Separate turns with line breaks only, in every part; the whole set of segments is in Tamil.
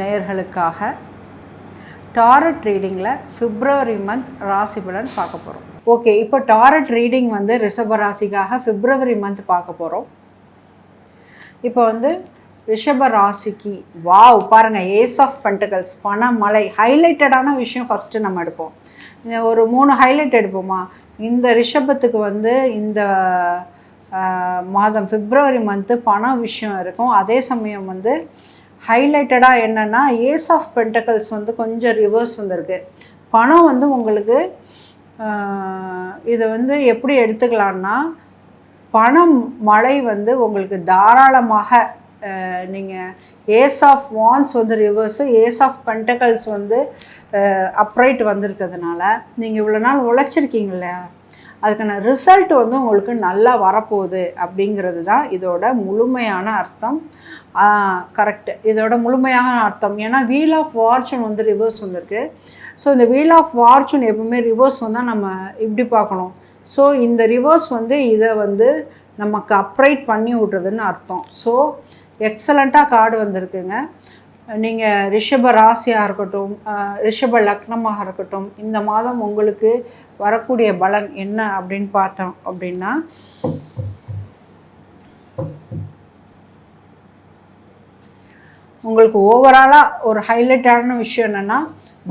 நேயர்களுக்காக டாரட் ரீடிங்கில் பிப்ரவரி மந்த் ராசி பலன் பார்க்க போகிறோம். ஓகே, இப்போ டாரட் ரீடிங் வந்து ரிஷப ராசிக்காக பிப்ரவரி மந்த் பார்க்க போகிறோம். இப்போ வந்து ரிஷப ராசிக்கு பாருங்கள், ஏஸ் ஆஃப் பென்டகல்ஸ், பணமழை, ஹைலைட்டடான விஷயம் ஃபஸ்ட்டு நம்ம எடுப்போம். ஒரு 3 ஹைலைட் எடுப்போமா? இந்த ரிஷபத்துக்கு வந்து இந்த மாதம் பிப்ரவரி மந்த்து பண விஷயம் இருக்கும். அதே சமயம் வந்து ஹைலைட்டடாக என்னென்னா ஏஸ் ஆஃப் பென்டகல்ஸ் வந்து கொஞ்சம் ரிவர்ஸ் வந்திருக்கு. பணம் வந்து உங்களுக்கு இதை வந்து எப்படி எடுத்துக்கலான்னா, பணம் மழை வந்து உங்களுக்கு தாராளமாக நீங்கள் ஏஸ் ஆஃப் வான்ஸ் வந்து ரிவர்ஸு, ஏஸ் ஆஃப் பென்டகல்ஸ் வந்து அப்ரைட் வந்திருக்கிறதுனால நீங்கள் இவ்வளோ நாள் உழைச்சிருக்கீங்கள, அதுக்கான ரிசல்ட் வந்து உங்களுக்கு நல்லா வரப்போகுது அப்படிங்கிறது தான் இதோட முழுமையான அர்த்தம். கரெக்டு, இதோட முழுமையான அர்த்தம். ஏன்னா வீல் ஆஃப் ஃபார்ச்சூன் வந்து ரிவர்ஸ் வந்திருக்கு. ஸோ இந்த வீல் ஆஃப் ஃபார்ச்சூன் எப்பவுமே ரிவர்ஸ் வந்தால் நம்ம இப்படி பார்க்கணும். ஸோ இந்த ரிவர்ஸ் வந்து இதை வந்து நமக்கு அப்ரைட் பண்ணி விட்றதுன்னு அர்த்தம். ஸோ எக்ஸலண்ட்டாக கார்டு வந்திருக்குங்க. நீங்கள் ரிஷப ராசியாக இருக்கட்டும், ரிஷப லக்னமாக இருக்கட்டும், இந்த மாதம் உங்களுக்கு வரக்கூடிய பலன் என்ன அப்படின்னு பார்த்தோம் அப்படின்னா, உங்களுக்கு ஓவராலாக ஒரு ஹைலைட்டான விஷயம் என்னென்னா,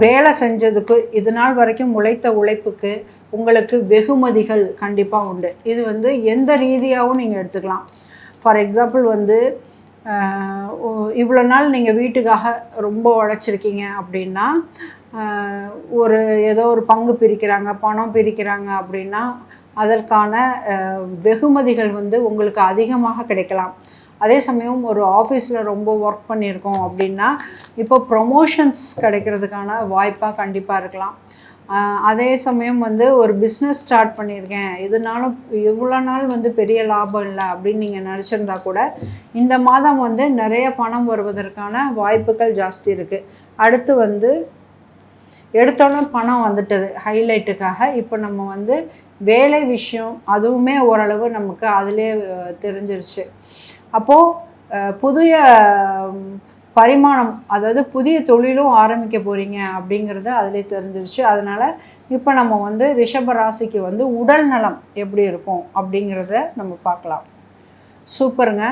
வேலை செஞ்சதுக்கு இது நாள் வரைக்கும் உழைத்த உழைப்புக்கு உங்களுக்கு வெகுமதிகள் கண்டிப்பாக உண்டு. இது வந்து எந்த ரீதியாகவும் நீங்கள் எடுத்துக்கலாம். ஃபார் எக்ஸாம்பிள் வந்து இவ்வளோ நாள் நீங்கள் வீட்டுக்காக ரொம்ப உழைச்சிருக்கீங்க அப்படின்னா, ஏதோ ஒரு பங்கு பிரிக்கிறாங்க, பணம் பிரிக்கிறாங்க அப்படின்னா அதற்கான வெகுமதிகள் வந்து உங்களுக்கு அதிகமாக கிடைக்கலாம். அதே சமயம் ஒரு ஆஃபீஸில் ரொம்ப ஒர்க் பண்ணியிருக்கோம் அப்படின்னா இப்போ ப்ரொமோஷன்ஸ் கிடைக்கிறதுக்கான வாய்ப்பாக கண்டிப்பாக இருக்கலாம். அதே சமயம் வந்து ஒரு பிஸ்னஸ் ஸ்டார்ட் பண்ணியிருக்கேன், இதனாலும் இவ்வளோ நாள் வந்து பெரிய லாபம் இல்லை அப்படின்னு நீங்கள் நினச்சிருந்தா கூட இந்த மாதம் வந்து நிறைய பணம் வருவதற்கான வாய்ப்புகள் ஜாஸ்தி இருக்குது. அடுத்து வந்து எடுத்தோன்னே பணம் வந்துட்டது ஹைலைட்டுக்காக. இப்போ நம்ம வந்து வேலை விஷயம் அதுவுமே ஓரளவு நமக்கு அதிலே தெரிஞ்சிருச்சு. அப்போது புதிய பரிமாணம், அதாவது புதிய தொழிலும் ஆரம்பிக்க போகிறீங்க அப்படிங்கிறது அதிலே தெரிஞ்சிருச்சு. அதனால் இப்போ நம்ம வந்து ரிஷப ராசிக்கு வந்து உடல் நலம் எப்படி இருக்கும் அப்படிங்கிறத நம்ம பார்க்கலாம். சூப்பருங்க.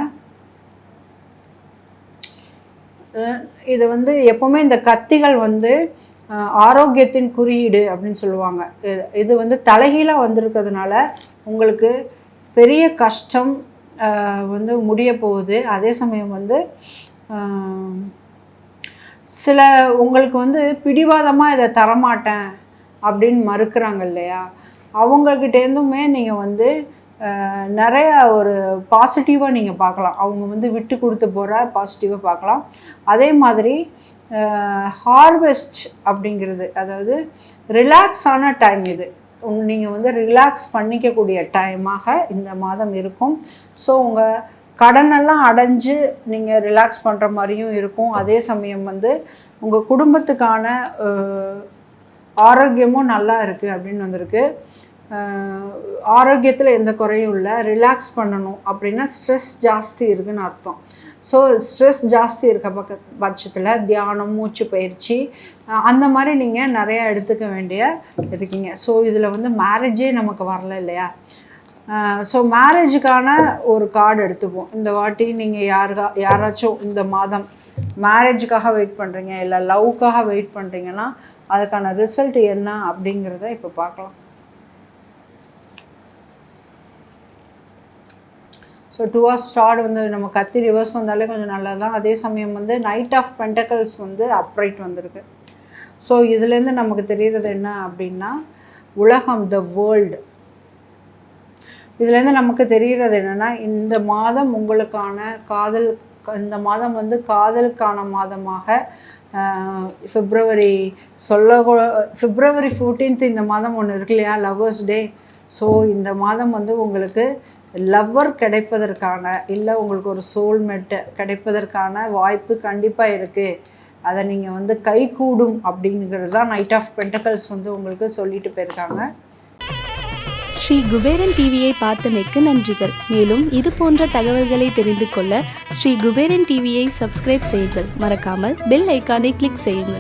இது வந்து எப்போவுமே இந்த கத்திகள் வந்து ஆரோக்கியத்தின் குறியீடு அப்படின்னு சொல்லுவாங்க. இது வந்து தலைகீழாக வந்திருக்கிறதுனால உங்களுக்கு பெரிய கஷ்டம் வந்து முடிய போகுது. அதே சமயம் வந்து சில உங்களுக்கு வந்து பிடிவாதமாக இதை தரமாட்டேன் அப்படின்னு மறுக்கிறாங்க இல்லையா, அவங்கக்கிட்டேருந்துமே நீங்கள் வந்து நிறைய ஒரு பாசிட்டிவாக நீங்கள் பார்க்கலாம். அவங்க வந்து விட்டு கொடுத்து போகிற பாசிட்டிவாக பார்க்கலாம். அதே மாதிரி ஹார்வெஸ்ட் அப்படிங்கிறது, அதாவது ரிலாக்ஸான டைம் இது. நீங்கள் வந்து ரிலாக்ஸ் பண்ணிக்கக்கூடிய டைமாக இந்த மாதம் இருக்கும். ஸோ உங்கள் கடனெல்லாம் அடைஞ்சு நீங்கள் ரிலாக்ஸ் பண்ணுற மாதிரியும் இருக்கும். அதே சமயம் வந்து உங்கள் குடும்பத்துக்கான ஆரோக்கியமும் நல்லா இருக்குது அப்படின்னு வந்திருக்கு. ஆரோக்கியத்தில் எந்த குறையும் இல்லை. ரிலாக்ஸ் பண்ணணும் அப்படின்னா ஸ்ட்ரெஸ் ஜாஸ்தி இருக்குதுன்னு அர்த்தம். ஸோ ஸ்ட்ரெஸ் ஜாஸ்தி இருக்க பட்சத்தில் தியானம், மூச்சு பயிற்சி அந்த மாதிரி நீங்கள் நிறையா எடுத்துக்க வேண்டிய இருக்கீங்க. ஸோ இதில் வந்து மேரேஜே நமக்கு வரல இல்லையா. ஸோ மேரேஜுக்கான ஒரு கார்டு எடுத்துப்போம். இந்த வாட்டி நீங்கள் யாராச்சும் இந்த மாதம் மேரேஜுக்காக வெயிட் பண்ணுறீங்க, இல்லை லவ்க்காக வெயிட் பண்ணுறீங்கன்னா அதுக்கான ரிசல்ட் என்ன அப்படிங்கிறத இப்போ பார்க்கலாம். ஸோ 2 ஆஃப் ஸ்டார்ட் வந்து நம்ம கத்தி ரிவர்ஸ் வந்தாலே கொஞ்சம் நல்லது தான். அதே சமயம் வந்து நைட் ஆஃப் பென்டகல்ஸ் வந்து அப்ரைட் வந்திருக்கு. ஸோ இதுலேருந்து நமக்கு தெரிகிறது என்ன அப்படின்னா, உலகம், த வேர்ல்டு. இதுலேருந்து நமக்கு தெரிகிறது என்னென்னா, இந்த மாதம் உங்களுக்கான இந்த மாதம் வந்து காதலுக்கான மாதமாக பிப்ரவரி பிப்ரவரி 14th இந்த மாதம் ஒன்று இருக்கு இல்லையா, லவ்வர்ஸ் டே. ஸோ இந்த மாதம் வந்து உங்களுக்கு லவ்வர் கிடைப்பதற்கான, இல்லை உங்களுக்கு ஒரு சோல்மேட்டு கிடைப்பதற்கான வாய்ப்பு கண்டிப்பாக இருக்குது. அதை நீங்கள் வந்து கைகூடும் அப்படிங்கிறது தான் நைட் ஆஃப் பென்டகல்ஸ் வந்து உங்களுக்கு சொல்லிட்டு போயிருக்காங்க.
ஸ்ரீ குபேரன் டிவியை பார்த்தமைக்கு நன்றிகள். மேலும் இது போன்ற தகவல்களை தெரிந்து கொள்ள ஸ்ரீ குபேரன் டிவியை சப்ஸ்கிரைப் செய்யுங்கள். மறக்காமல் பெல் ஐக்கானை கிளிக் செய்யுங்கள்.